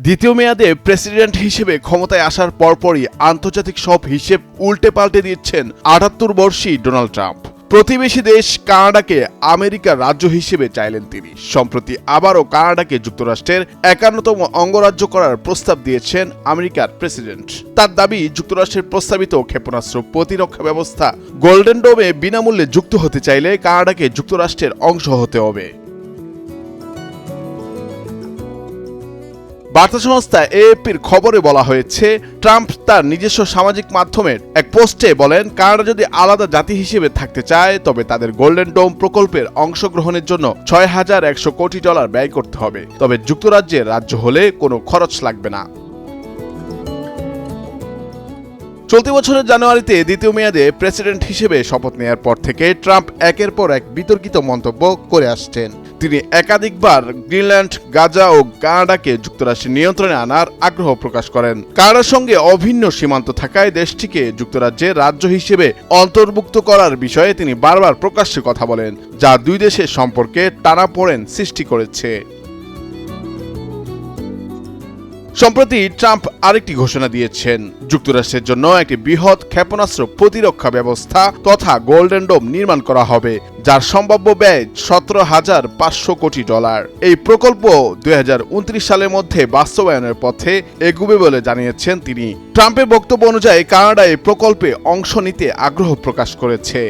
দ্বিতীয় মেয়াদে প্রেসিডেন্ট হিসেবে ক্ষমতায় আসার পরপরই আন্তর্জাতিক সব হিসেব উল্টে পাল্টে দিচ্ছেন ৭৮ বর্ষী ডোনাল্ড ট্রাম্প। প্রতিবেশী দেশ কানাডাকে আমেরিকার রাজ্য হিসেবে চাইলেন তিনি। সম্প্রতি আবারও কানাডাকে যুক্তরাষ্ট্রের ৫১তম অঙ্গরাজ্য করার প্রস্তাব দিয়েছেন আমেরিকার প্রেসিডেন্ট। তার দাবি, যুক্তরাষ্ট্রের প্রস্তাবিত ক্ষেপণাস্ত্র প্রতিরক্ষা ব্যবস্থা গোল্ডেন ডোমে বিনামূল্যে যুক্ত হতে চাইলে কানাডাকে যুক্তরাষ্ট্রের অংশ হতে হবে। বার্তা সংস্থা এএফপির খবরে বলা হয়েছে, ট্রাম্প তার নিজস্ব সামাজিক মাধ্যমের এক পোস্টে বলেন, কানাডা যদি আলাদা জাতি হিসেবে থাকতে চায় তবে তাদের গোল্ডেন ডোম প্রকল্পের অংশগ্রহণের জন্য $৬,১০০ কোটি ব্যয় করতে হবে। তবে যুক্তরাজ্যের রাজ্য হলে কোনো খরচ লাগবে না। চলতি বছরের জানুয়ারিতে দ্বিতীয় মেয়াদে প্রেসিডেন্ট হিসেবে শপথ নেওয়ার পর থেকে ট্রাম্প একের পর এক বিতর্কিত মন্তব্য করে আসছেন। তিনি একাধিকবার গ্রিনল্যান্ড, গাজা ও কানাডাকে যুক্তরাষ্ট্রের নিয়ন্ত্রণে আনার আগ্রহ প্রকাশ করেন। কানাডার সঙ্গে অভিন্ন সীমান্ত থাকায় দেশটিকে যুক্তরাজ্যের রাজ্য হিসেবে অন্তর্ভুক্ত করার বিষয়ে তিনি বারবার প্রকাশ্যে কথা বলেন, যা দুই দেশের সম্পর্কে টানাপোড়েন সৃষ্টি করেছে। সম্প্রতি ট্রাম্প আরেকটি ঘোষণা দিয়েছেন, যুক্তরাষ্ট্রের জন্য একটি বৃহৎ ক্ষেপণাস্ত্র প্রতিরক্ষা ব্যবস্থা তথা গোল্ডেন ডোম নির্মাণ করা হবে, যার সম্ভাব্য ব্যয় $১৭,৫০০ কোটি। এই প্রকল্প ২০২৯ সালের মধ্যে বাস্তবায়নের পথে এগুবে বলে জানিয়েছেন তিনি। ট্রাম্পের বক্তব্য অনুযায়ী কানাডা এই প্রকল্পে অংশ নিতে আগ্রহ প্রকাশ করেছে।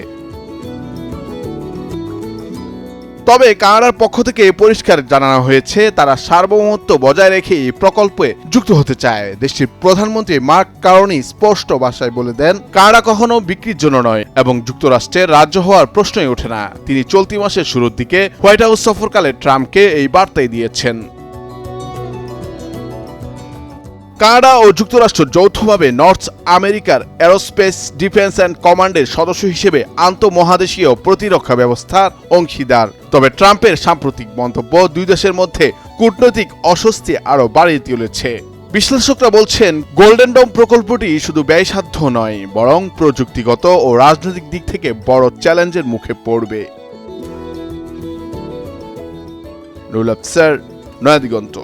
তবে কানাডার পক্ষ থেকে পরিষ্কার জানানো হয়েছে, তারা সার্বভৌমত্ব বজায় রেখে এই প্রকল্পে যুক্ত হতে চায়। দেশটির প্রধানমন্ত্রী মার্ক কার্নি স্পষ্ট ভাষায় বলে দেন, কানাডা কখনো বিক্রির জন্য নয় এবং যুক্তরাষ্ট্রের রাজ্য হওয়ার প্রশ্নই ওঠে না। তিনি চলতি মাসের শুরুর দিকে হোয়াইট হাউস সফরকালে ট্রাম্পকে এই বার্তাই দিয়েছেন। কানাডা ও যুক্তরাষ্ট্র যৌথভাবে নর্থ আমেরিকার এরোস্পেস ডিফেন্স অ্যান্ড কমান্ডের সদস্য হিসেবে আন্তঃমহাদেশীয় প্রতিরক্ষা ব্যবস্থার অংশীদার। তবে ট্রাম্পের সাম্প্রতিক মন্তব্য দুই দেশের মধ্যে কূটনৈতিক অস্বস্তি আরও বাড়িয়ে তুলেছে। বিশ্লেষকরা বলছেন, গোল্ডেন ডোম প্রকল্পটি শুধু ব্যয়সাধ্য নয়, বরং প্রযুক্তিগত ও রাজনৈতিক দিক থেকে বড় চ্যালেঞ্জের মুখে পড়বে। রুল আফসার, নয়া দিগন্ত।